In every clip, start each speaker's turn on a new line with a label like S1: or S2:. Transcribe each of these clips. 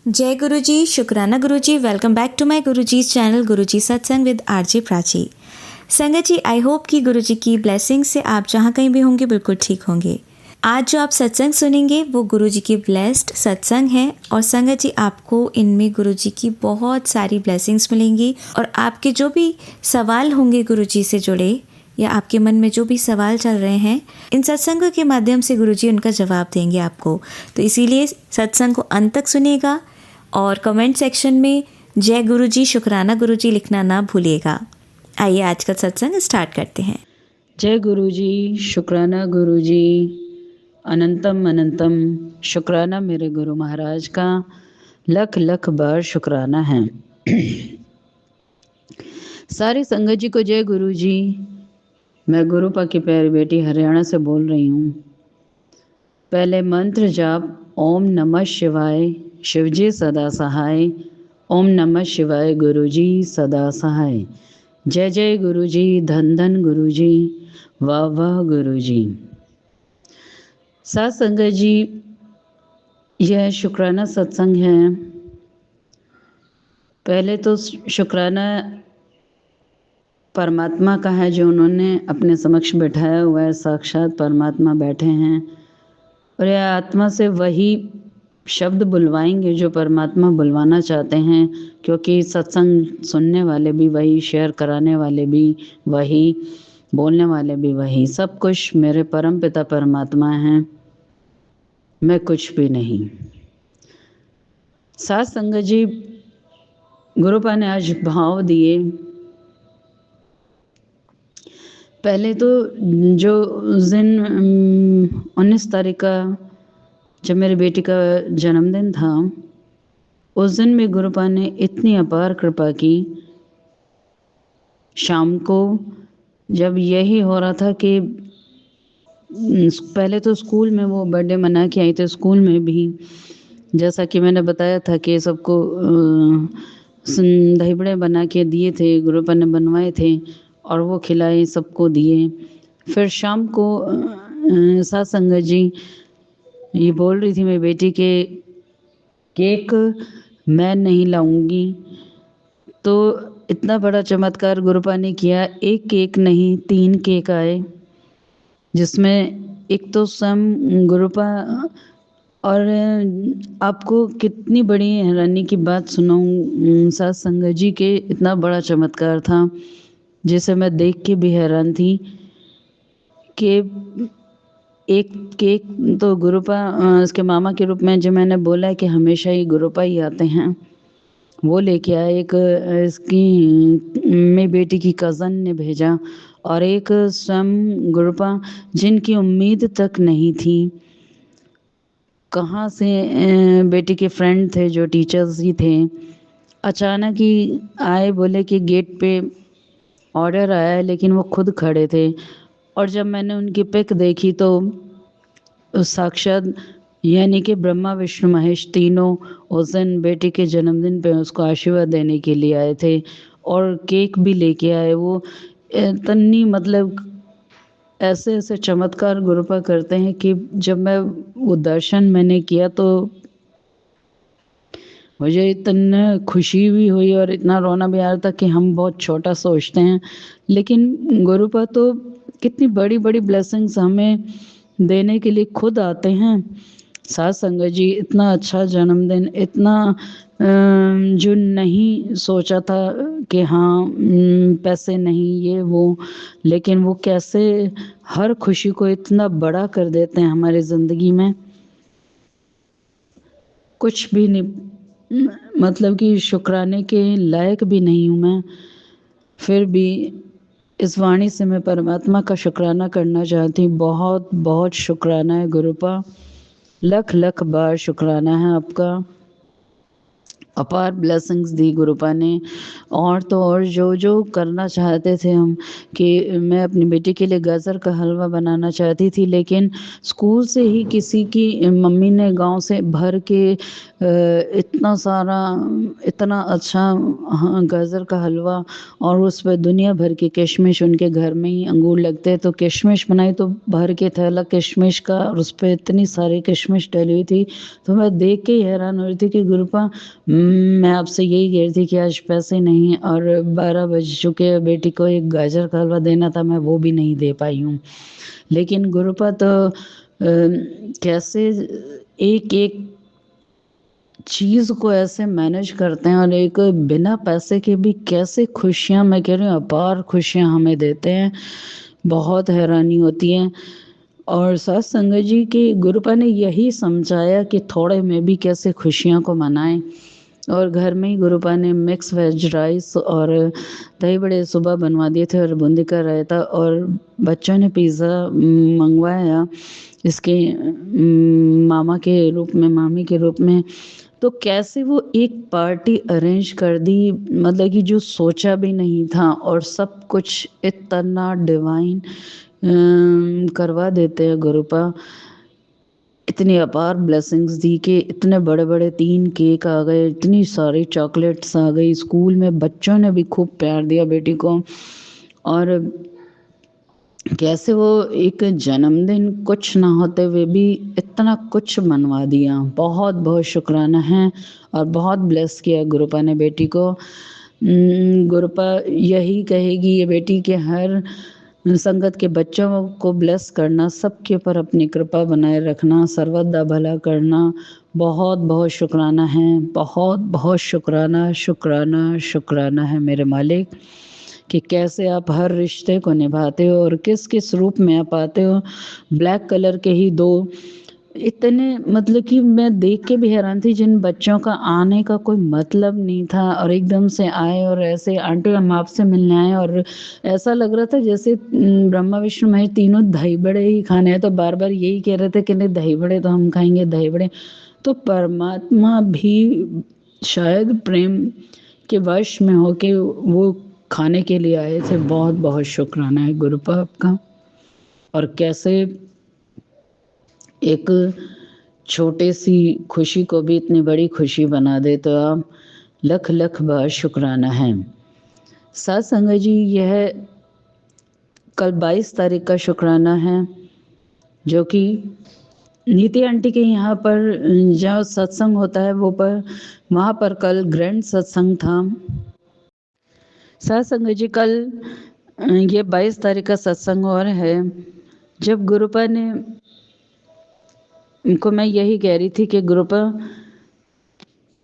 S1: जय गुरु जी, शुक्राना गुरु जी। Welcome back to my Guru ji channel गुरु जी सत्संग विद आरजे प्राची। संगत जी, आई होप कि गुरु जी की ब्लेसिंग से आप जहाँ कहीं भी होंगे बिल्कुल ठीक होंगे। आज जो आप सत्संग सुनेंगे वो गुरु जी की ब्लेस्ड सत्संग है और संगत जी आपको इनमें गुरु जी की बहुत सारी ब्लेसिंग्स मिलेंगी और आपके जो भी सवाल होंगे गुरु जी से जुड़े या आपके मन में जो भी सवाल चल रहे हैं, इन सत्संगों के माध्यम से गुरुजी उनका जवाब देंगे आपको। तो इसीलिए सत्संग को अंत तक सुनिएगा और कमेंट सेक्शन में जय गुरुजी, शुक्राना गुरुजी लिखना ना भूलिएगा। आइए आज का सत्संग स्टार्ट करते हैं।
S2: जय गुरुजी, शुक्राना गुरुजी, अनंतम अनंतम शुक्राना मेरे गुरु महाराज का लख लख बार शुक्राना है। सारी संगत जी को जय गुरुजी। मैं गुरुपा की प्यारी बेटी हरियाणा से बोल रही हूँ। पहले मंत्र जाप ओम नमः शिवाय, शिवजी सदा सहाय। ओम नमः शिवाय, गुरुजी सदा सहाय। जय जय गुरुजी, धन धन गुरुजी, वाह वाह गुरुजी। साथ संगत जी, यह शुक्राना सत्संग है। पहले तो शुक्राना परमात्मा का है जो उन्होंने अपने समक्ष बैठाया हुआ है। साक्षात परमात्मा बैठे हैं और यह आत्मा से वही शब्द बुलवाएंगे जो परमात्मा बुलवाना चाहते हैं, क्योंकि सत्संग सुनने वाले भी वही, शेयर कराने वाले भी वही, बोलने वाले भी वही। सब कुछ मेरे परम पिता परमात्मा हैं, मैं कुछ भी नहीं। साथ संगत जी, गुरुपा ने आज भाव दिए। पहले तो जो उस दिन 19 तारीख का जब मेरी बेटी का जन्मदिन था, उस दिन में गुरुपा ने इतनी अपार कृपा की। शाम को जब यही हो रहा था कि पहले तो स्कूल में वो बर्थडे मना के आई थी, स्कूल में भी जैसा कि मैंने बताया था कि सबको दही बड़े बना के दिए थे, गुरुपा ने बनवाए थे और वो खिलाए, सबको दिए। फिर शाम को साथ संगत जी ये बोल रही थी मेरी बेटी के केक मैं नहीं लाऊंगी, तो इतना बड़ा चमत्कार गुरुपा ने किया। एक केक नहीं 3 केक आए, जिसमें एक तो स्वयं गुरुपा। और आपको कितनी बड़ी हैरानी की बात सुनाऊं साथ संगत जी के, इतना बड़ा चमत्कार था जिसे मैं देख के भी हैरान थी कि एक केक तो गुरुपा उसके मामा के रूप में, जो मैंने बोला है कि हमेशा ही गुरुपा ही आते हैं, वो लेके आए। एक इसकी मेरी बेटी की कज़न ने भेजा और एक स्वयं गुरुपा, जिनकी उम्मीद तक नहीं थी। कहाँ से बेटी के फ्रेंड थे जो टीचर्स ही थे, अचानक ही आए, बोले कि गेट पे ऑर्डर आया है, लेकिन वो खुद खड़े थे। और जब मैंने उनकी पिक देखी तो साक्षात यानी कि ब्रह्मा विष्णु महेश तीनों उस दिन बेटी के जन्मदिन पे उसको आशीर्वाद देने के लिए आए थे और केक भी लेके आए। वो इतनी मतलब ऐसे ऐसे चमत्कार गुरुपा करते हैं कि जब मैं वो दर्शन मैंने किया तो मुझे इतना खुशी भी हुई और इतना रोना भी आ रहा था कि हम बहुत छोटा सोचते हैं, लेकिन गुरुपा तो कितनी बड़ी बड़ी ब्लेसिंग्स हमें देने के लिए खुद आते हैं। साथ संगत जी, इतना अच्छा जन्मदिन, इतना जो नहीं सोचा था कि हाँ पैसे नहीं ये वो, लेकिन वो कैसे हर खुशी को इतना बड़ा कर देते हैं हमारी ज़िंदगी में। कुछ भी नहीं, मतलब कि शुक्राने के लायक भी नहीं हूँ मैं, फिर भी इस वाणी से मैं परमात्मा का शुक्राना करना चाहती हूँ। बहुत बहुत शुक्राना है गुरुपा, लख लख बार शुक्राना है आपका। अपार ब्लेसिंग्स दी गुरुपा ने। और तो और जो जो करना चाहते थे हम, कि मैं अपनी बेटी के लिए गाजर का हलवा बनाना चाहती थी, लेकिन स्कूल से ही किसी की मम्मी ने गांव से भर के इतना सारा, इतना अच्छा, हाँ, गाजर का हलवा, और उस पर दुनिया भर की किशमिश, उनके घर में ही अंगूर लगते हैं, तो किशमिश बनाई, तो भर के थैला किशमिश का, और उस पर इतनी सारी किशमिश डली हुई थी। तो मैं देख के ही हैरान हो रही थी कि गुरुपा, मैं आपसे यही कह रही थी कि आज पैसे नहीं, और 12 बज चुके हैं, बेटी को एक गाजर का हलवा देना था, मैं वो भी नहीं दे पाई हूँ। लेकिन गुरुपा तो कैसे एक एक चीज़ को ऐसे मैनेज करते हैं, और एक बिना पैसे के भी कैसे खुशियाँ, मैं कह रही हूँ अपार खुशियाँ हमें देते हैं, बहुत हैरानी होती है। और साथ संगत जी की गुरुपा ने यही समझाया कि थोड़े में भी कैसे खुशियों को मनाएं। और घर में ही गुरुपा ने मिक्स वेज राइस और दही बड़े सुबह बनवा दिए थे, और बूंदी का रायता, और बच्चों ने पिज़्ज़ा मंगवाया इसके मामा के रूप में, मामी के रूप में। तो कैसे वो एक पार्टी अरेंज कर दी, मतलब कि जो सोचा भी नहीं था, और सब कुछ इतना डिवाइन करवा देते हैं गुरुपा। इतनी अपार ब्लेसिंग्स दी कि इतने बड़े बड़े 3 केक आ गए, इतनी सारी चॉकलेट्स आ गई, स्कूल में बच्चों ने भी खूब प्यार दिया बेटी को। और कैसे वो एक जन्मदिन कुछ ना होते हुए भी इतना कुछ मनवा दिया। बहुत बहुत शुक्राना है, और बहुत ब्लेस किया गुरुपा ने बेटी को। गुरुपा यही कहेगी ये बेटी के हर संगत के बच्चों को ब्लेस करना, सबके ऊपर अपनी कृपा बनाए रखना, सर्वदा भला करना। बहुत बहुत शुक्राना है, बहुत बहुत शुक्राना, शुक्राना, शुक्राना है मेरे मालिक, कि कैसे आप हर रिश्ते को निभाते हो, और किस किस रूप में आप आते हो। ब्लैक कलर के ही 2 इतने, मतलब कि मैं देख के भी हैरान थी, जिन बच्चों का आने का कोई मतलब नहीं था, और एकदम से आए, और ऐसे आंटी हम आपसे मिलने आए, और ऐसा लग रहा था जैसे ब्रह्मा विष्णु महेश तीनों दही बड़े ही खाने हैं, तो बार बार यही कह रहे थे कि नहीं दही बड़े तो हम खाएंगे, दही बड़े। तो परमात्मा भी शायद प्रेम के वश में होके वो खाने के लिए आए थे। बहुत बहुत शुक्राना है गुरुपा आपका। और कैसे एक छोटे सी खुशी को भी इतनी बड़ी खुशी बना दे, तो आप लख लख बार शुक्राना है। साथ संगत जी, यह कल 22 तारीख का शुक्राना है, जो कि नीति आंटी के यहाँ पर जो सत्संग होता है वो पर, वहाँ पर कल ग्रैंड सत्संग था। साथ संगत जी, कल ये 22 तारीख का सत्संग और है, जब गुरुपा ने उनको, मैं यही कह रही थी कि गुरुपा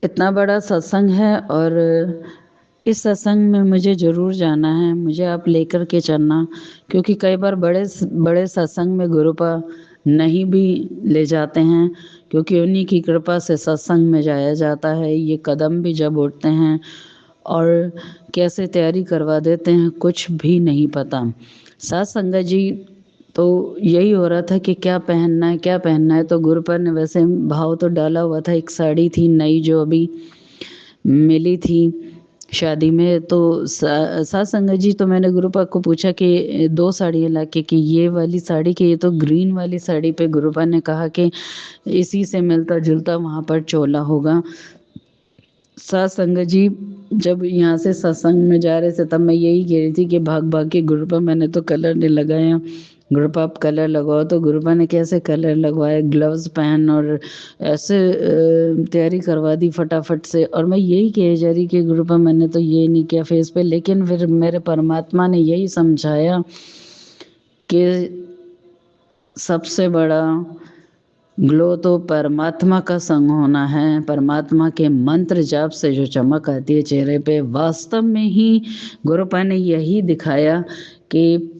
S2: इतना बड़ा सत्संग है, और इस सत्संग में मुझे ज़रूर जाना है, मुझे आप लेकर के चलना, क्योंकि कई बार बड़े बड़े सत्संग में गुरुपा नहीं भी ले जाते हैं, क्योंकि उन्हीं की कृपा से सत्संग में जाया जाता है। ये कदम भी जब उठते हैं, और कैसे तैयारी करवा देते हैं, कुछ भी नहीं पता। साथ संगत जी, तो यही हो रहा था कि क्या पहनना है, क्या पहनना है। तो गुरुपर ने वैसे भाव तो डाला हुआ था, एक साड़ी थी नई जो अभी मिली थी शादी में। तो साथ संगत जी, तो मैंने गुरुपा को पूछा कि 2 साड़ियाँ लाके, कि ये वाली साड़ी, कि ये तो ग्रीन वाली साड़ी पे गुरुपा ने कहा कि इसी से मिलता जुलता वहाँ पर चोला होगा। साथ संगत जी, जब यहाँ से सत्संग में जा रहे थे, तब मैं यही कह रही थी कि भाग भाग के गुरुपा, मैंने तो कलर नहीं लगाया, गुरुपा आप कलर लगवाओ। तो गुरुपा ने कैसे कलर लगवाए, ग्लव्स पहन, और ऐसे तैयारी करवा दी फटाफट से। और मैं यही कह जा रही कि गुरुपा मैंने तो ये नहीं किया फेस पे, लेकिन फिर मेरे परमात्मा ने यही समझाया कि सबसे बड़ा ग्लो तो परमात्मा का संग होना है। परमात्मा के मंत्र जाप से जो चमक आती है चेहरे पे, वास्तव में ही गुरुपा ने यही दिखाया कि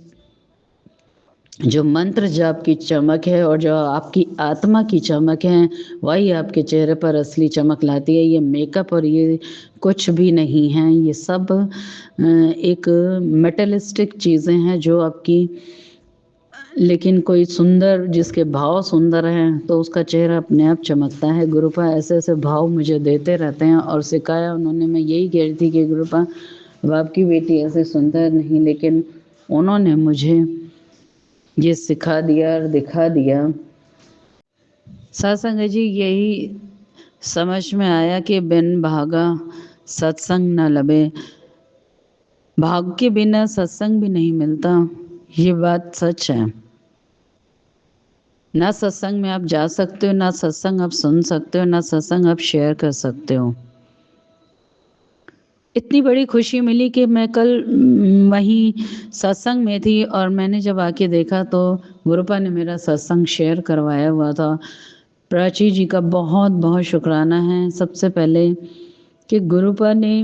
S2: जो मंत्र जाप की चमक है, और जो आपकी आत्मा की चमक है, वही आपके चेहरे पर असली चमक लाती है। ये मेकअप और ये कुछ भी नहीं है, ये सब एक मेटलिस्टिक चीज़ें हैं जो आपकी लेकिन कोई सुंदर जिसके भाव सुंदर हैं तो उसका चेहरा अपने आप चमकता है। गुरुपा ऐसे ऐसे भाव मुझे देते रहते हैं और सिखाया उन्होंने। मैं यही कह रही थी कि गुरुपा अब आपकी बेटी ऐसे सुंदर नहीं, लेकिन उन्होंने मुझे ये सिखा दिया और दिखा दिया। सत्संग जी यही समझ में आया कि बिन भागा सत्संग न लबे। भाग के बिना सत्संग भी नहीं मिलता, ये बात सच है। ना सत्संग में आप जा सकते हो, ना सत्संग आप सुन सकते हो, ना सत्संग आप शेयर कर सकते हो। इतनी बड़ी खुशी मिली कि मैं कल वहीं सत्संग में थी और मैंने जब आके देखा तो गुरुपा ने मेरा सत्संग शेयर करवाया हुआ था। प्राची जी का बहुत बहुत शुक्राना है सबसे पहले कि गुरुपा ने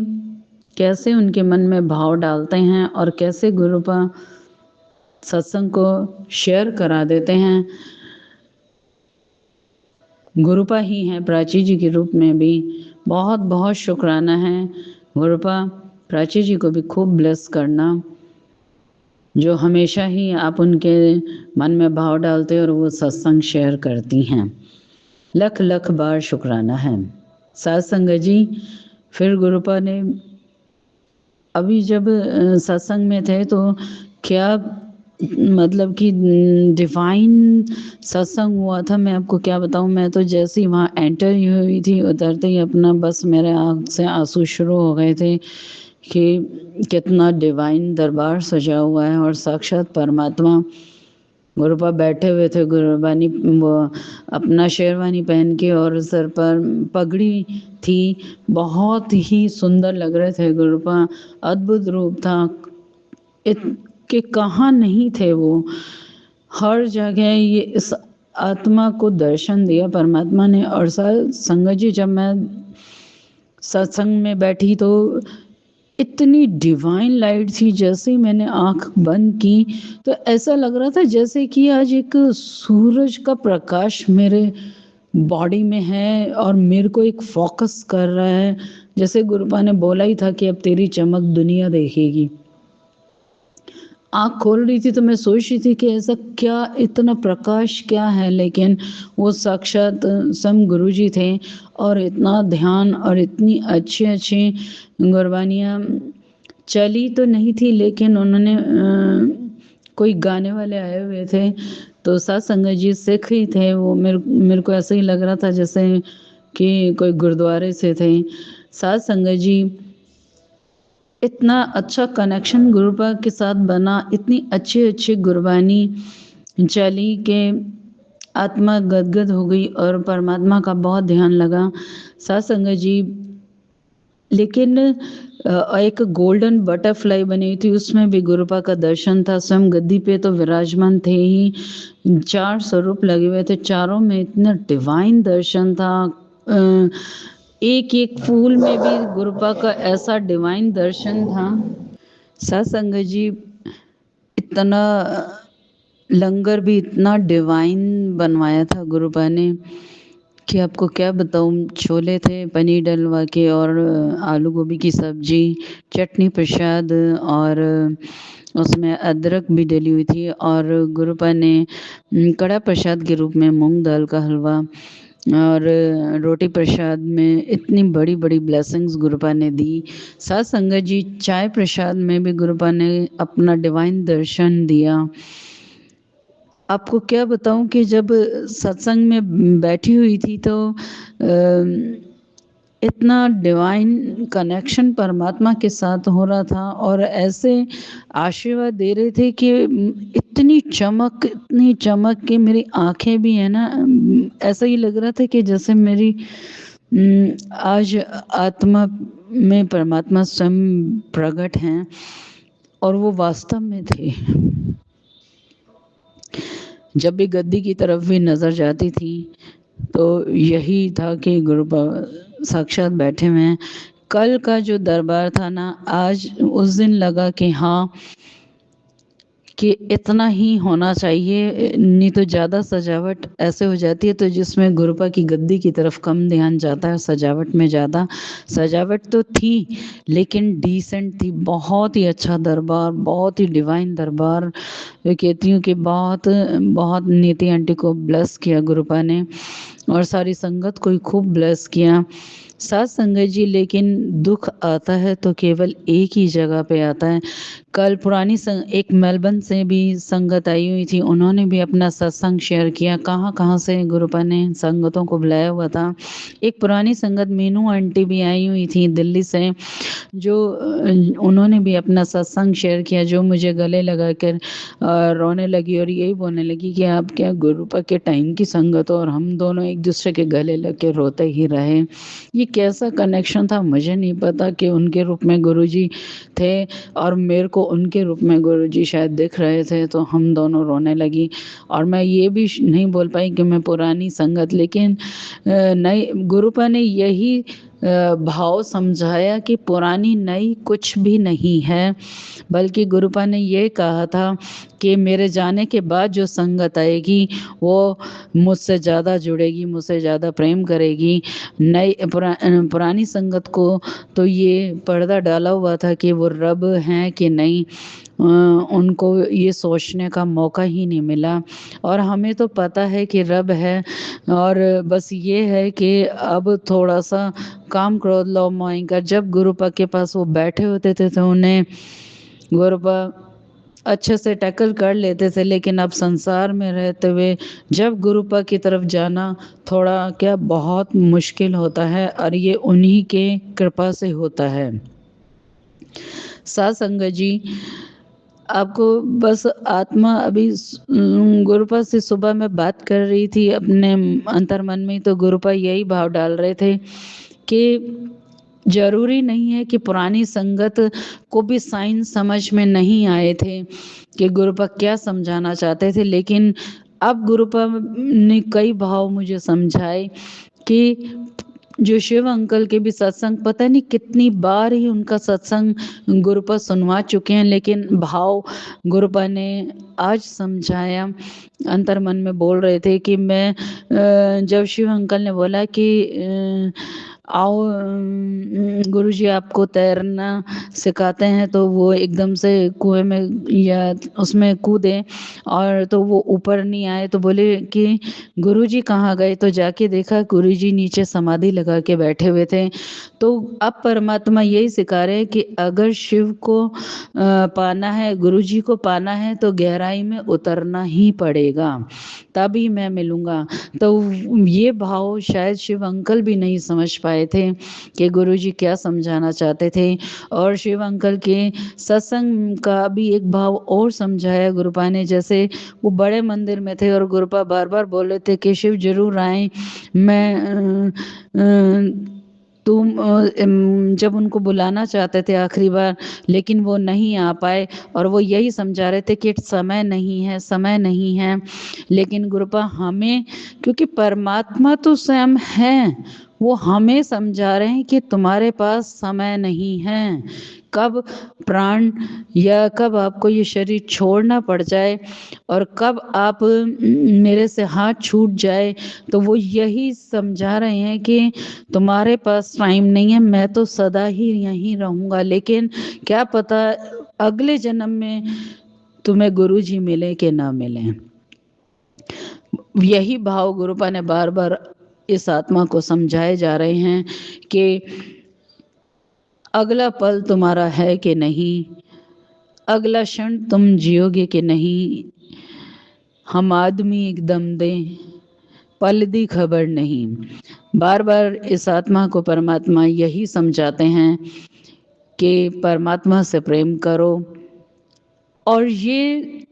S2: कैसे उनके मन में भाव डालते हैं और कैसे गुरुपा सत्संग को शेयर करा देते हैं। गुरुपा ही हैं प्राची जी के रूप में भी। बहुत बहुत शुक्राना है गुरुपा। प्राची जी को भी खूब ब्लेस करना, जो हमेशा ही आप उनके मन में भाव डालते हो और वो सत्संग शेयर करती हैं। लख लख बार शुक्राना है। साथ संगत जी, फिर गुरुपा ने अभी जब सत्संग में थे तो क्या मतलब कि डिवाइन सत्संग हुआ था। मैं आपको क्या बताऊं, मैं तो जैसे ही वहाँ एंटर हुई थी उतरते ही अपना बस मेरे आँख से आंसू शुरू हो गए थे कि कितना डिवाइन दरबार सजा हुआ है और साक्षात परमात्मा गुरुपा बैठे हुए थे। गुरुबानी वो अपना शेरवानी पहन के और सर पर पगड़ी थी, बहुत ही सुंदर लग रहे थे गुरुपा। अद्भुत रूप था कि कहाँ नहीं थे वो, हर जगह ये इस आत्मा को दर्शन दिया परमात्मा ने। और संगत जी, जब मैं सत्संग में बैठी तो इतनी डिवाइन लाइट थी। जैसे ही मैंने आंख बंद की तो ऐसा लग रहा था जैसे कि आज एक सूरज का प्रकाश मेरे बॉडी में है और मेरे को एक फोकस कर रहा है। जैसे गुरुपा ने बोला ही था कि अब तेरी चमक दुनिया देखेगी। आँख खोल रही थी तो मैं सोच रही थी कि ऐसा क्या, इतना प्रकाश क्या है, लेकिन वो साक्षात सम गुरु जी थे। और इतना ध्यान और इतनी अच्छी अच्छी गुरबानियाँ चली तो नहीं थी, लेकिन उन्होंने कोई गाने वाले आए हुए थे तो साथ संगत जी सिख ही थे। वो मेरे को ऐसा ही लग रहा था जैसे कि कोई गुरुद्वारे से थे। साथ संगत जी, इतना अच्छा कनेक्शन गुरुपा के साथ बना, इतनी अच्छी अच्छी गुरबानी चली कि आत्मा गदगद हो गई और परमात्मा का बहुत ध्यान लगा। साथ संगत जी, लेकिन एक गोल्डन बटरफ्लाई बनी थी, उसमें भी गुरुपा का दर्शन था। स्वयं गद्दी पे तो विराजमान थे ही, 4 स्वरूप लगे हुए थे, चारों में इतना डिवाइन दर्शन था। एक एक फूल में भी गुरुपा का ऐसा डिवाइन दर्शन था। सत्संग जी, इतना लंगर भी इतना डिवाइन बनवाया था गुरुपा ने कि आपको क्या बताऊं। छोले थे पनीर डलवा के और आलू गोभी की सब्जी, चटनी प्रसाद और उसमें अदरक भी डली हुई थी। और गुरुपा ने कड़ा प्रसाद के रूप में मूंग दाल का हलवा और रोटी प्रसाद में इतनी बड़ी बड़ी ब्लेसिंग्स गुरुपा ने दी। साथ संगत जी, चाय प्रसाद में भी गुरुपा ने अपना डिवाइन दर्शन दिया। आपको क्या बताऊं कि जब सत्संग में बैठी हुई थी तो इतना डिवाइन कनेक्शन परमात्मा के साथ हो रहा था और ऐसे आशीर्वाद दे रहे थे कि इतनी चमक कि मेरी आंखें भी है ना, ऐसा ही लग रहा था कि जैसे मेरी आज आत्मा में परमात्मा स्वयं प्रकट हैं और वो वास्तव में थे। जब भी गद्दी की तरफ भी नजर जाती थी तो यही था कि गुरु साक्षात बैठे हुए हैं। कल का जो दरबार था ना, आज उस दिन लगा कि हाँ, कि इतना ही होना चाहिए, नहीं तो ज़्यादा सजावट ऐसे हो जाती है तो जिसमें गुरुपा की गद्दी की तरफ कम ध्यान जाता है, सजावट में ज़्यादा। सजावट तो थी लेकिन डिसेंट थी, बहुत ही अच्छा दरबार, बहुत ही डिवाइन दरबार। मैं कहती हूँ कि बहुत बहुत नीति आंटी को ब्लेस किया गुरुपा ने और सारी संगत को ही खूब ब्लेस किया। साथ संगत जी, लेकिन दुख आता है तो केवल एक ही जगह पे आता है। कल एक मेलबर्न से भी संगत आई हुई थी, उन्होंने भी अपना सत्संग शेयर किया। कहाँ कहाँ से गुरुपा ने संगतों को बुलाया हुआ था। एक पुरानी संगत मीनू आंटी भी आई हुई थी दिल्ली से, जो उन्होंने भी अपना सत्संग शेयर किया, जो मुझे गले लगा कर रोने लगी और यही बोलने लगी कि आप क्या गुरुपा के टाइम की संगत हो, और हम दोनों एक दूसरे के गले लग के रोते ही रहे। ये कैसा कनेक्शन था मुझे नहीं पता कि उनके रूप में गुरुजी थे और मेरे को उनके रूप में गुरुजी शायद दिख रहे थे, तो हम दोनों रोने लगी। और मैं ये भी नहीं बोल पाई कि मैं पुरानी संगत, लेकिन नई गुरुपा ने यही भाव समझाया कि पुरानी नई कुछ भी नहीं है, बल्कि गुरुपा ने ये कहा था कि मेरे जाने के बाद जो संगत आएगी वो मुझसे ज़्यादा जुड़ेगी, मुझसे ज़्यादा प्रेम करेगी। पुरानी संगत को तो ये पर्दा डाला हुआ था कि वो रब हैं कि नहीं, उनको ये सोचने का मौका ही नहीं मिला। और हमें तो पता है कि रब है, और बस ये है कि अब थोड़ा सा काम क्रोध लोभ मोह का, जब गुरुपा के पास वो बैठे होते थे तो उन्हें गुरुपा अच्छे से टैकल कर लेते थे, लेकिन अब संसार में रहते हुए जब गुरुपा की तरफ जाना थोड़ा क्या बहुत मुश्किल होता है, और ये उन्हीं के कृपा से होता है। साथ संगत जी, आपको बस आत्मा अभी गुरुपा से सुबह मैं बात कर रही थी अपने अंतर्मन में, तो गुरुपा यही भाव डाल रहे थे कि जरूरी नहीं है कि पुरानी संगत को भी साइन समझ में नहीं आए थे कि गुरुपा क्या समझाना चाहते थे, लेकिन अब गुरुपा ने कई भाव मुझे समझाए कि जो शिव अंकल के भी सत्संग, पता नहीं कितनी बार ही उनका सत्संग गुरुपा सुनवा चुके हैं, लेकिन भाव गुरुपा ने आज समझाया। अंतर्मन में बोल रहे थे कि मैं जब शिव अंकल ने बोला कि आओ गुरुजी आपको तैरना सिखाते हैं, तो वो एकदम से कुएं में या उसमें कूदे और तो वो ऊपर नहीं आए, तो बोले कि गुरुजी कहाँ गए, तो जाके देखा गुरुजी नीचे समाधि लगा के बैठे हुए थे। तो अब परमात्मा यही सिखा रहे हैं कि अगर शिव को पाना है, गुरुजी को पाना है, तो गहराई में उतरना ही पड़ेगा, तभी मैं मिलूंगा। तो ये भाव शायद शिव अंकल भी नहीं समझ पाए थे कि गुरुजी क्या समझाना चाहते थे। और शिव अंकल के सत्संग का भी एक भाव और समझाया गुरुपा ने, जैसे वो बड़े मंदिर में थे और गुरुपा बार बार बोल रहे थे कि शिव जरूर आए, मैं तुम जब उनको बुलाना चाहते थे आखिरी बार, लेकिन वो नहीं आ पाए, और वो यही समझा रहे थे कि समय नहीं है, समय नहीं है। लेकिन गुरुपा हमें, क्योंकि परमात्मा तो स्वयं है, वो हमें समझा रहे हैं कि तुम्हारे पास समय नहीं है, कब प्राण या कब आपको ये शरीर छोड़ना पड़ जाए और कब आप मेरे से हाथ छूट जाए, तो वो यही समझा रहे हैं कि तुम्हारे पास टाइम नहीं है, मैं तो सदा ही यहीं रहूंगा, लेकिन क्या पता अगले जन्म में तुम्हें गुरुजी मिले कि ना मिले। यही भाव गुरुपा ने बार बार इस आत्मा को समझाए जा रहे हैं कि अगला पल तुम्हारा है कि नहीं, अगला क्षण तुम जियोगे कि नहीं, हम आदमी एकदम दे पल दी खबर नहीं। बार बार इस आत्मा को परमात्मा यही समझाते हैं कि परमात्मा से प्रेम करो। और ये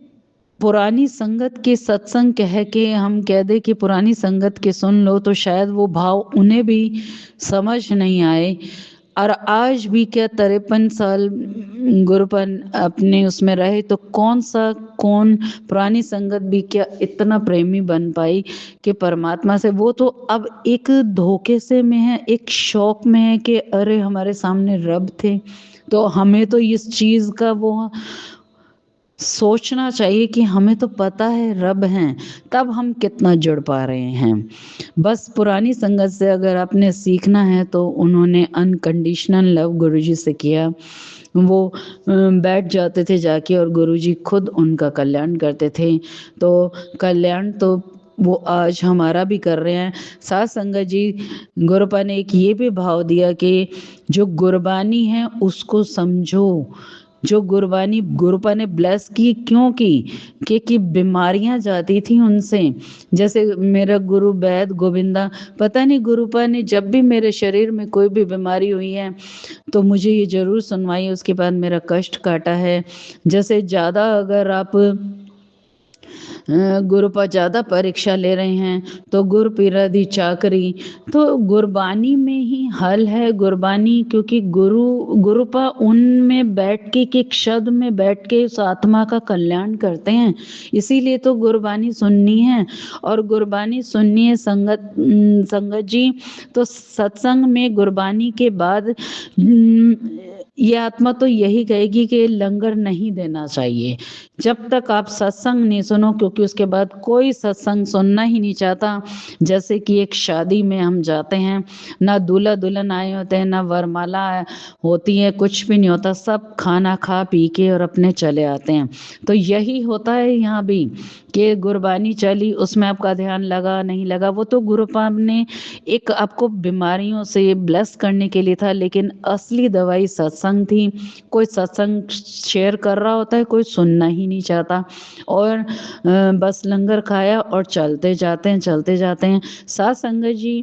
S2: पुरानी संगत के सत्संग कह के हम कह दे कि पुरानी संगत के सुन लो, तो शायद वो भाव उन्हें भी समझ नहीं आए। और आज भी क्या 53 साल गुरुपन अपने उसमें रहे, तो कौन पुरानी संगत भी क्या इतना प्रेमी बन पाई कि परमात्मा से, वो तो अब एक धोखे से में है, एक शौक में है कि अरे हमारे सामने रब थे। तो हमें तो इस चीज का वो सोचना चाहिए कि हमें तो पता है रब हैं, तब हम कितना जुड़ पा रहे हैं। बस पुरानी संगत से अगर आपने सीखना है तो उन्होंने अनकंडीशनल लव गुरुजी से किया। वो बैठ जाते थे जाके और गुरुजी खुद उनका कल्याण करते थे। तो कल्याण तो वो आज हमारा भी कर रहे हैं। साथ संगत जी, गुरुपा ने एक ये भी भाव दिया कि जो गुरबानी है उसको समझो। जो गुरबानी गुरुपा ने ब्लेस की क्यों की, क्योंकि बीमारियां जाती थी उनसे। जैसे मेरा गुरु वैद गोविंदा, पता नहीं गुरुपा ने जब भी मेरे शरीर में कोई भी बीमारी हुई है तो मुझे ये जरूर सुनवाई, उसके बाद मेरा कष्ट काटा है। जैसे ज्यादा अगर आप गुरु पर ज्यादा परीक्षा ले रहे हैं तो गुर पीरा दी चाकरी, तो गुरबानी में ही हल है। गुरबानी, क्योंकि गुरु पर उनमें बैठ के, एक शब्द में बैठ के उस आत्मा का कल्याण करते हैं। इसीलिए तो गुरबानी सुननी है। और गुरबानी सुननी है संगत जी, तो सत्संग में गुरबानी के बाद ये आत्मा तो यही कहेगी कि लंगर नहीं देना चाहिए। जब तक आप सत्संग नहीं सुनो, क्योंकि उसके बाद कोई सत्संग सुनना ही नहीं चाहता। जैसे कि एक शादी में हम जाते हैं, ना दूल्हा दुल्हन आए होते हैं, ना वरमाला होती है, कुछ भी नहीं होता, सब खाना खा पी के और अपने चले आते हैं। तो यही होता है यहाँ भी कि गुरबानी चली, उसमें आपका ध्यान लगा नहीं लगा, वो तो गुरुपाद ने एक आपको बीमारियों से ब्लेस करने के लिए था, लेकिन असली दवाई सत्संग थी। कोई सत्संग शेयर कर रहा होता है, कोई सुनना ही नहीं चाहता, और बस लंगर खाया और चलते जाते हैं। साथ संगत जी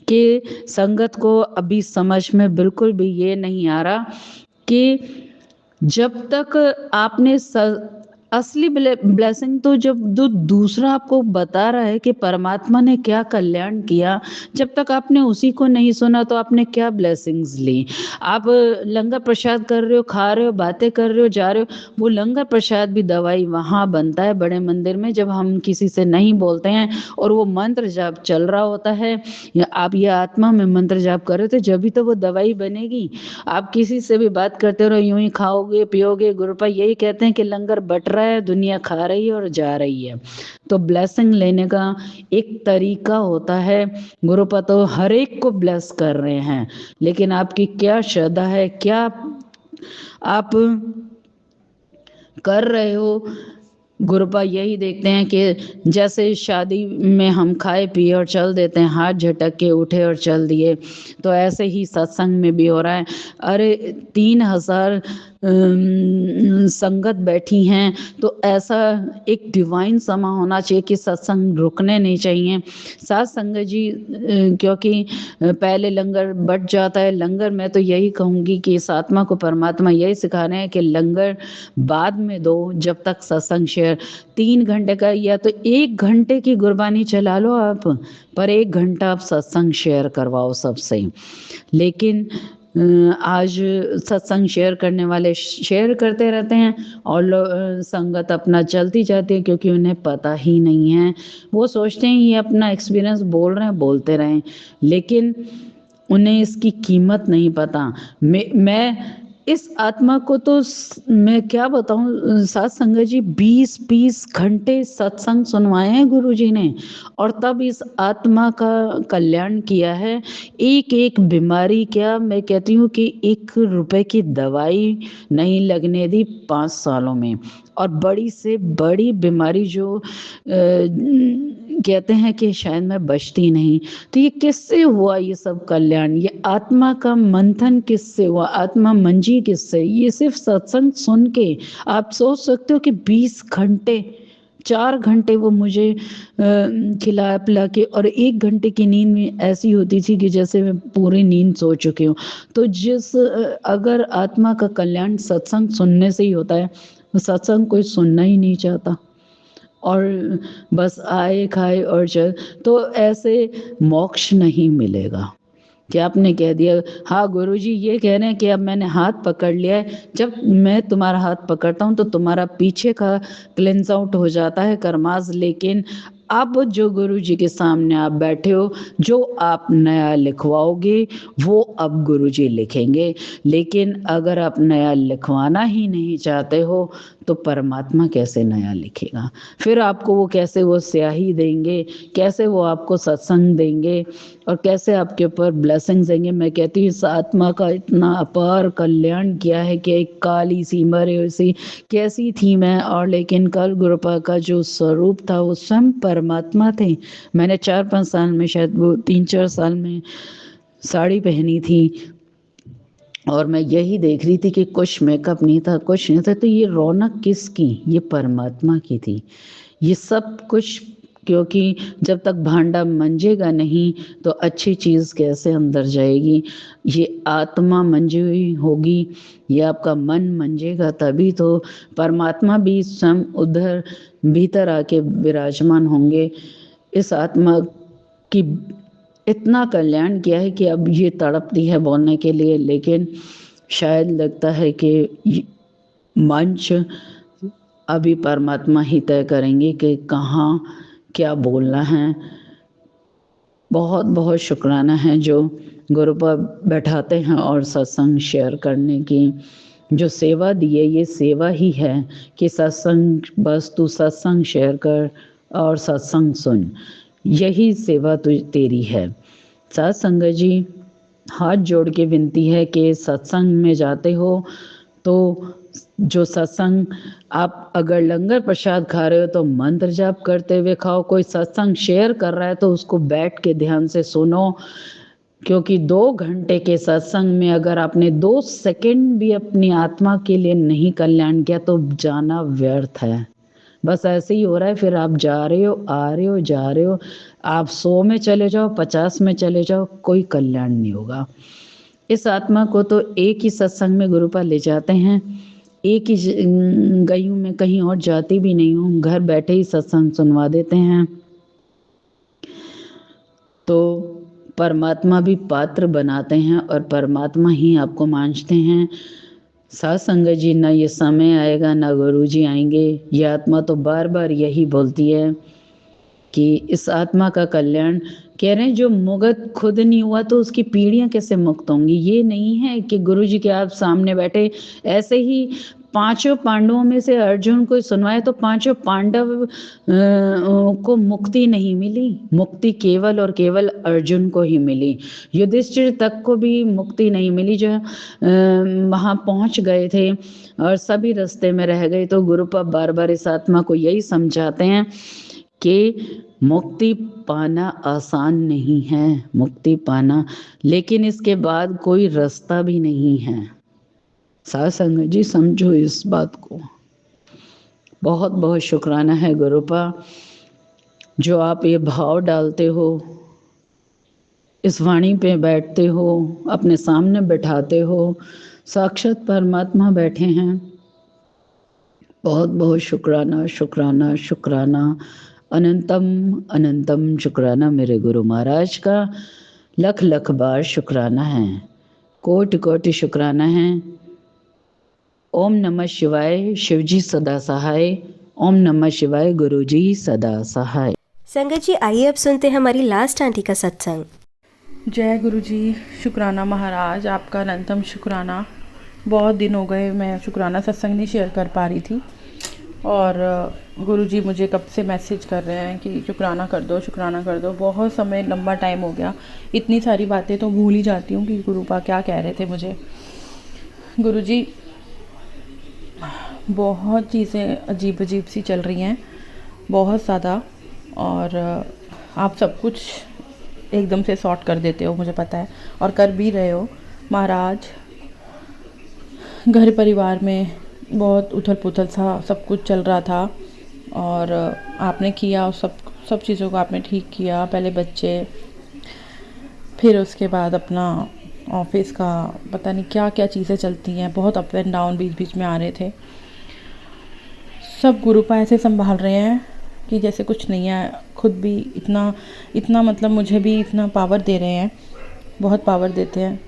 S2: के संगत को अभी समझ में बिल्कुल भी ये नहीं आ रहा कि जब तक आपने असली ब्लेसिंग तो जब दूसरा आपको बता रहा है कि परमात्मा ने क्या कल्याण किया, जब तक आपने उसी को नहीं सुना तो आपने क्या ब्लेसिंग्स ली। आप लंगर प्रसाद कर रहे हो, खा रहे हो, बातें कर रहे हो, जा रहे हो, वो लंगर प्रसाद भी दवाई वहां बनता है बड़े मंदिर में, जब हम किसी से नहीं बोलते हैं और वो मंत्र जाप चल रहा होता है, या आप ये आत्मा में मंत्र जाप कर रहे थे, जब भी तो वो दवाई बनेगी। आप किसी से भी बात करते रहो, यूं ही खाओगे पियोगे। गुरुपा यही कहते हैं कि लंगर बट रहा है, दुनिया खा रही है और जा रही है। तो ब्लेसिंग लेने का एक तरीका होता है। गुरुपा तो हर एक को ब्लेस कर रहे हैं, लेकिन आपकी क्या श्रद्धा है, क्या आप कर रहे हो। गुरुपा यही देखते हैं कि जैसे शादी में हम खाए पिए और चल देते हैं, हाथ झटक के उठे और चल दिए, तो ऐसे ही सत्संग में भी हो रहा है। अरे 3,000 संगत बैठी हैं, तो ऐसा एक डिवाइन समा होना चाहिए कि सत्संग रुकने नहीं चाहिए। साथ संगत जी, क्योंकि पहले लंगर बट जाता है, लंगर मैं तो यही कहूँगी कि इस आत्मा को परमात्मा यही सिखा रहे हैं कि लंगर बाद में दो, जब तक सत्संग शेयर 3 घंटे का, या तो 1 घंटे की गुरबानी चला लो आप, पर 1 घंटा आप सत्संग शेयर करवाओ सबसे। लेकिन आज सत्संग शेयर करने वाले शेयर करते रहते हैं और संगत अपना चलती जाती है, क्योंकि उन्हें पता ही नहीं है। वो सोचते हैं ये अपना एक्सपीरियंस बोल रहे हैं, बोलते रहें, लेकिन उन्हें इसकी कीमत नहीं पता। मैं इस आत्मा को तो मैं क्या बताऊं, साथ संगत जी 20-20 घंटे सत्संग सुनवाए हैं गुरुजी ने, और तब इस आत्मा का कल्याण किया है। एक एक बीमारी, क्या मैं कहती हूँ कि 1 रुपए की दवाई नहीं लगने दी 5 सालों में। और बड़ी से बड़ी बीमारी जो कहते हैं कि शायद मैं बचती नहीं, तो ये किससे हुआ ये सब कल्याण? ये आत्मा का मंथन किससे हुआ, आत्मा मंजी किससे? ये सिर्फ सत्संग सुन के। आप सोच सकते हो कि 20 घंटे, 4 घंटे वो मुझे खिला पिला के, और 1 घंटे की नींद में ऐसी होती थी कि जैसे मैं पूरी नींद सो चुकी हूँ। तो अगर आत्मा का कल्याण सत्संग सुनने से ही होता है, तो सत्संग कोई सुनना ही नहीं चाहता, और बस आए खाए और चल, तो ऐसे मोक्ष नहीं मिलेगा। कि आपने कह दिया, हाँ गुरुजी ये कह रहे हैं कि अब मैंने हाथ पकड़ लिया है, जब मैं तुम्हारा हाथ पकड़ता हूँ तो तुम्हारा पीछे का क्लेंस आउट हो जाता है कर्मास, लेकिन अब जो गुरुजी के सामने आप बैठे हो, जो आप नया लिखवाओगे वो अब गुरुजी लिखेंगे। लेकिन अगर आप नया लिखवाना ही नहीं चाहते हो तो परमात्मा कैसे नया लिखेगा। फिर आपको वो कैसे वो स्याही देंगे, कैसे वो आपको सत्संग देंगे और कैसे आपके ऊपर ब्लेसिंग्स देंगे। मैं कहती हूँ इस आत्मा का इतना अपार कल्याण किया है कि एक काली सी मरे हुई सी कैसी थी मैं, और लेकिन कल गुरुपा का जो स्वरूप था वो स्वयं परमात्मा थे। मैंने 4-5 साल में, शायद वो 3-4 साल में साड़ी पहनी थी और मैं यही देख रही थी कि कुछ मेकअप नहीं था, कुछ नहीं था, तो ये रौनक किसकी? ये परमात्मा की थी। ये सब कुछ क्योंकि जब तक भांडा मंजेगा नहीं तो अच्छी चीज़ कैसे अंदर जाएगी। ये आत्मा मंजी हुई होगी, ये आपका मन मंजेगा तभी तो परमात्मा भी स्वयं उधर भीतर आके विराजमान होंगे। इस आत्मा की इतना कल्याण किया है कि अब ये तड़पती है बोलने के लिए, लेकिन शायद लगता है कि मंच अभी परमात्मा ही तय करेंगे कि कहाँ क्या बोलना है। बहुत बहुत शुक्राना है जो गुरु पर बैठाते हैं और सत्संग शेयर करने की जो सेवा दी है। ये सेवा ही है कि सत्संग, बस तू सत्संग शेयर कर और सत्संग सुन, यही सेवा तु तेरी है। साथ संगत जी, हाथ जोड़ के विनती है कि सत्संग में जाते हो तो जो सत्संग, आप अगर लंगर प्रसाद खा रहे हो तो मंत्र जाप करते हुए खाओ। कोई सत्संग शेयर कर रहा है तो उसको बैठ के ध्यान से सुनो, क्योंकि 2 घंटे के सत्संग में अगर आपने 2 सेकंड भी अपनी आत्मा के लिए नहीं कल्याण किया तो जाना व्यर्थ है। बस ऐसे ही हो रहा है, फिर आप जा रहे हो, आ रहे हो, जा रहे हो, आप 100 में चले जाओ, 50 में चले जाओ, कोई कल्याण नहीं होगा। इस आत्मा को तो एक ही सत्संग में गुरुपाल ले जाते हैं, एक ही गई हूँ मैं, कहीं और जाती भी नहीं हूँ, घर बैठे ही सत्संग सुनवा देते हैं। तो परमात्मा भी पात्र बनाते हैं और परमात्मा ही आपको मांझते हैं। साथ संगत जी, ना ये समय आएगा ना गुरु जी आएंगे। ये आत्मा तो बार बार यही बोलती है कि इस आत्मा का कल्याण, कह रहे हैं जो मुक्त खुद नहीं हुआ तो उसकी पीढ़ियां कैसे मुक्त होंगी। ये नहीं है कि गुरु जी के आप सामने बैठे ऐसे ही 5 पांडवों में से अर्जुन को सुनवाए तो 5 पांडव को मुक्ति नहीं मिली, मुक्ति केवल और केवल अर्जुन को ही मिली। युधिष्ठिर तक को भी मुक्ति नहीं मिली, जो वहां पहुंच गए थे और सभी रास्ते में रह गए। तो गुरुपा बार बार इस आत्मा को यही समझाते हैं कि मुक्ति पाना आसान नहीं है, मुक्ति पाना, लेकिन इसके बाद कोई रास्ता भी नहीं है। साथ संगत जी, समझो इस बात को। बहुत बहुत शुक्राना है गुरुपा, जो आप ये भाव डालते हो, इस वाणी पे बैठते हो, अपने सामने बैठाते हो, साक्षात परमात्मा बैठे हैं। बहुत बहुत शुक्राना शुक्राना शुक्राना, अनंतम अनंतम शुक्राना मेरे गुरु महाराज का। लख लख बार शुक्राना है, कोटि कोटि शुक्राना है। ओम नमः शिवाय, शिवजी सदा सहाय। ओम नमः शिवाय, गुरुजी सदा सहाय।
S3: संगत जी, आइए अब सुनते हैं हमारी लास्ट आंटी का सत्संग।
S4: जय गुरु जी, शुक्राना महाराज, आपका अनंतम शुक्राना। बहुत दिन हो गए मैं शुक्राना सत्संग नहीं शेयर कर पा रही थी और गुरु जी मुझे कब से मैसेज कर रहे हैं कि शुक्राना कर दो, शुक्राना कर दो। बहुत समय, लंबा टाइम हो गया, इतनी सारी बातें तो भूल ही जाती हूँ कि गुरुपा क्या कह रहे थे मुझे। गुरु जी, बहुत चीज़ें अजीब अजीब सी चल रही हैं, बहुत ज़्यादा, और आप सब कुछ एकदम से सॉर्ट कर देते हो, मुझे पता है, और कर भी रहे हो महाराज। घर परिवार में बहुत उथल पुथल सा सब कुछ चल रहा था और आपने किया, सब चीज़ों को आपने ठीक किया। पहले बच्चे, फिर उसके बाद अपना ऑफिस का, पता नहीं क्या क्या चीज़ें चलती हैं, बहुत अप एंड डाउन बीच बीच में आ रहे थे। सब गुरुपा ऐसे संभाल रहे हैं कि जैसे कुछ नहीं है। खुद भी इतना मतलब मुझे भी इतना पावर दे रहे हैं, बहुत पावर देते हैं।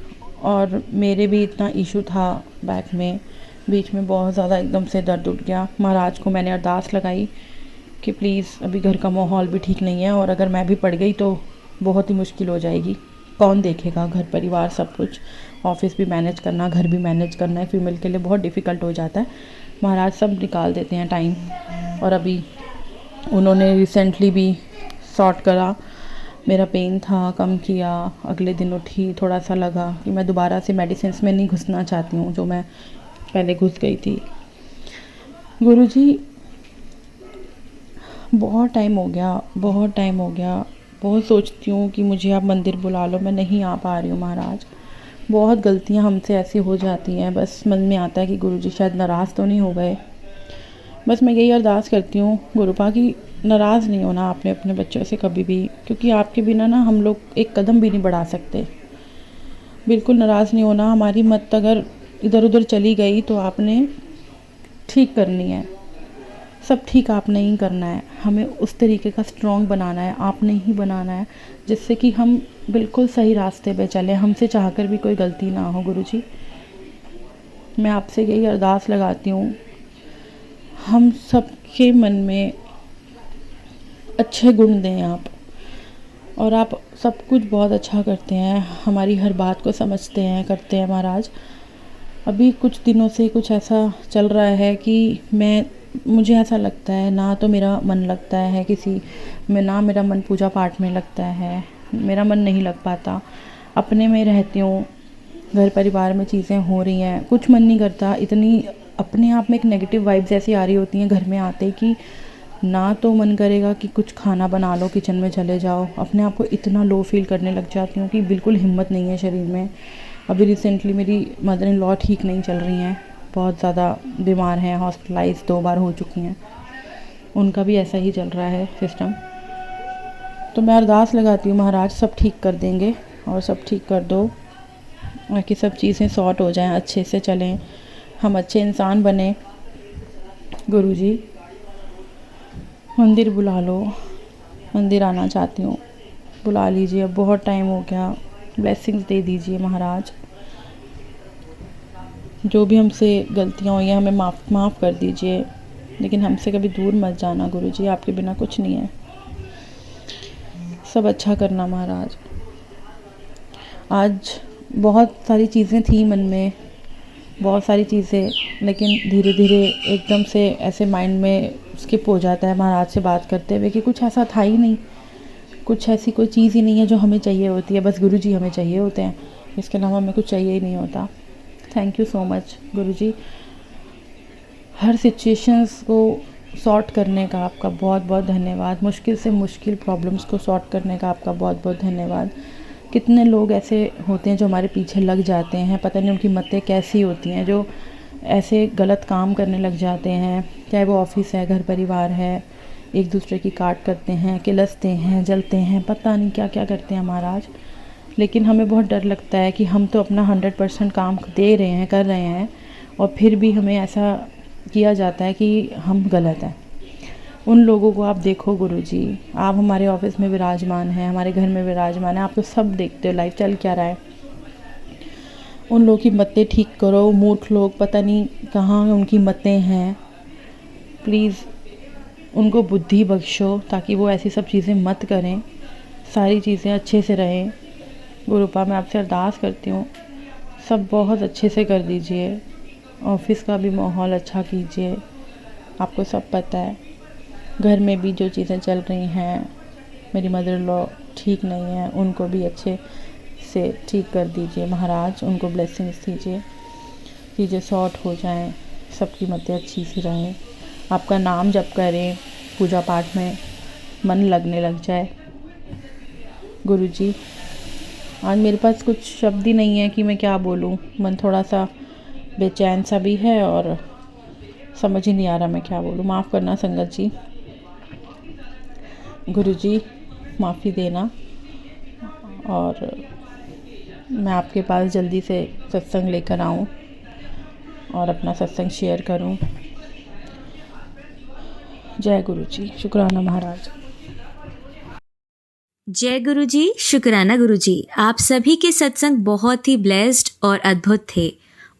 S4: और मेरे भी इतना इशू था बैक में, बीच में बहुत ज़्यादा एकदम से दर्द उठ गया। महाराज को मैंने अरदास लगाई कि प्लीज़, अभी घर का माहौल भी ठीक नहीं है और अगर मैं भी पड़ गई तो बहुत ही मुश्किल हो जाएगी। कौन देखेगा घर परिवार, सब कुछ, ऑफिस भी मैनेज करना, घर भी मैनेज करना है, फीमेल के लिए बहुत डिफ़िकल्ट हो जाता है। महाराज सब निकाल देते हैं टाइम। और अभी उन्होंने रिसेंटली भी सॉर्ट करा, मेरा पेन था कम किया, अगले दिन उठी, थोड़ा सा लगा कि मैं दोबारा से मेडिसिन में नहीं घुसना चाहती हूँ जो मैं पहले घुस गई थी। गुरुजी बहुत टाइम हो गया, बहुत सोचती हूँ कि मुझे आप मंदिर बुला लो, मैं नहीं आ पा रही हूँ महाराज। बहुत गलतियाँ हमसे ऐसी हो जाती हैं, बस मन में आता है कि गुरुजी शायद नाराज़ तो नहीं हो गए। बस मैं यही अरदास करती हूँ गुरुपा कि नाराज़ नहीं होना आपने अपने बच्चों से कभी भी, क्योंकि आपके बिना ना हम लोग एक कदम भी नहीं बढ़ा सकते। बिल्कुल नाराज़ नहीं होना। हमारी मत अगर इधर उधर चली गई तो आपने ठीक करनी है, सब ठीक आपने ही करना है। हमें उस तरीके का स्ट्रॉन्ग बनाना है, आपने ही बनाना है, जिससे कि हम बिल्कुल सही रास्ते पे चलें, हमसे चाहकर भी कोई गलती ना हो। गुरुजी मैं आपसे यही अरदास लगाती हूँ, हम सबके मन में अच्छे गुण दें आप, और आप सब कुछ बहुत अच्छा करते हैं, हमारी हर बात को समझते हैं, करते हैं महाराज। अभी कुछ दिनों से कुछ ऐसा चल रहा है कि मुझे ऐसा लगता है ना तो मेरा मन लगता है किसी में, ना मेरा मन पूजा पाठ में लगता है, मेरा मन नहीं लग पाता। अपने में रहती हूँ, घर परिवार में चीज़ें हो रही हैं, कुछ मन नहीं करता। इतनी अपने आप में एक नेगेटिव वाइब्स ऐसी आ रही होती हैं घर में आते ही कि ना तो मन करेगा कि कुछ खाना बना लो, किचन में चले जाओ, अपने आप को इतना लो फील करने लग जाती हूँ कि बिल्कुल हिम्मत नहीं है शरीर में। अभी रिसेंटली मेरी मदर इन लॉ ठीक नहीं चल रही हैं, बहुत ज़्यादा बीमार हैं, हॉस्पिटलाइज 2 बार हो चुकी हैं, उनका भी ऐसा ही चल रहा है सिस्टम। तो मैं अरदास लगाती हूँ महाराज सब ठीक कर देंगे, और सब ठीक कर दो, ताकि सब चीज़ें सॉर्ट हो जाएं, अच्छे से चलें, हम अच्छे इंसान बने। गुरुजी मंदिर बुला लो, मंदिर आना चाहती हूँ, बुला लीजिए, अब बहुत टाइम हो गया, ब्लेसिंग्स दे दीजिए महाराज। जो भी हमसे गलतियाँ हुई हैं हमें माफ़ कर दीजिए, लेकिन हमसे कभी दूर मत जाना गुरुजी, आपके बिना कुछ नहीं है, सब अच्छा करना महाराज। आज बहुत सारी चीज़ें थी मन में, बहुत सारी चीज़ें, लेकिन धीरे धीरे एकदम से ऐसे माइंड में स्किप हो जाता है महाराज से बात करते हुए कि कुछ ऐसा था ही नहीं, कुछ ऐसी कोई चीज़ ही नहीं है जो हमें चाहिए होती है, बस गुरुजी हमें चाहिए होते हैं, इसके अलावा हमें कुछ चाहिए ही नहीं होता। Thank you so much Guruji, her situations को सॉर्ट करने का आपका बहुत बहुत धन्यवाद, मुश्किल से मुश्किल प्रॉब्लम्स को सॉर्ट करने का आपका बहुत बहुत धन्यवाद। कितने लोग ऐसे होते हैं जो हमारे पीछे लग जाते हैं, पता नहीं उनकी मतें कैसी होती हैं, जो ऐसे गलत काम करने लग जाते हैं, चाहे वो ऑफिस है, घर परिवार है, एक दूसरे की काट करते हैं, किलसते हैं, जलते हैं, पता नहीं क्या क्या करते हैं महाराज। लेकिन हमें बहुत डर लगता है कि हम तो अपना 100% काम दे रहे हैं, कर रहे हैं, और फिर भी हमें ऐसा किया जाता है कि हम गलत हैं। उन लोगों को आप देखो गुरुजी, आप हमारे ऑफिस में विराजमान हैं, हमारे घर में विराजमान हैं, आप तो सब देखते हो लाइफ चल क्या रहा है। उन लोगों की मतें ठीक करो, मूर्ख लोग पता नहीं कहाँ उनकी मतें हैं, प्लीज़ उनको बुद्धि बख्शो ताकि वो ऐसी सब चीज़ें मत करें, सारी चीज़ें अच्छे से रहें। गुरुपा मैं आपसे अरदास करती हूँ, सब बहुत अच्छे से कर दीजिए, ऑफिस का भी माहौल अच्छा कीजिए, आपको सब पता है घर में भी जो चीज़ें चल रही हैं, मेरी मदर इन लॉ ठीक नहीं है, उनको भी अच्छे से ठीक कर दीजिए महाराज, उनको ब्लेसिंग्स दीजिए, चीज़ें सॉर्ट हो जाएं, सबकी मतें अच्छी सी रहें, आपका नाम जप करें, पूजा पाठ में मन लगने लग जाए। गुरुजी आज मेरे पास कुछ शब्द ही नहीं है कि मैं क्या बोलूं, मन थोड़ा सा बेचैन सा भी है और समझ ही नहीं आ रहा मैं क्या बोलूं, माफ़ करना संगत जी। गुरुजी माफ़ी देना, और मैं आपके पास जल्दी से सत्संग लेकर आऊं और अपना सत्संग शेयर करूं। जय गुरुजी, शुक्राना महाराज।
S1: जय गुरुजी, शुक्राना गुरुजी। आप सभी के सत्संग बहुत ही ब्लेस्ड और अद्भुत थे।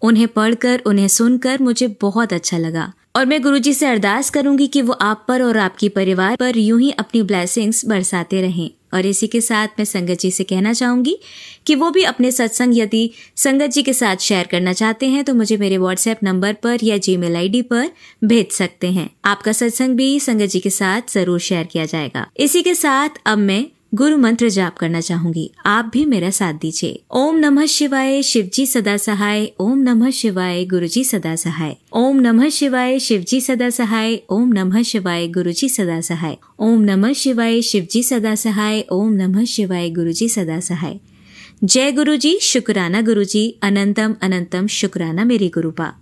S1: उन्हें पढ़कर, उन्हें सुनकर मुझे बहुत अच्छा लगा, और मैं गुरुजी से अरदास करूंगी कि वो आप पर और आपकी परिवार पर यूं ही अपनी ब्लेसिंग्स बरसाते रहें। और इसी के साथ मैं संगत जी से कहना चाहूँगी कि वो भी अपने सत्संग यदि संगत जी के साथ शेयर करना चाहते हैं तो मुझे मेरे व्हाट्सएप नंबर पर या जीमेल आईडी पर भेज सकते हैं। आपका सत्संग भी संगत जी के साथ जरूर शेयर किया जाएगा। इसी के साथ अब मैं गुरु मंत्र जाप करना चाहूंगी, आप भी मेरा साथ दीजिए। ओम नमः शिवाय, शिवजी सदा सहाय। ओम नमः शिवाय, गुरुजी सदा सहाय। ओम नमः शिवाय, शिवजी सदा सहाय। ओम नमः शिवाय, गुरुजी सदा सहाय। ओम नमः शिवाय, शिवजी सदा सहाय। ओम नमः शिवाय, गुरुजी सदा सहाय। जय गुरुजी, शुक्राना गुरुजी, अनंतम अनंतम शुक्राना मेरे गुरुपा।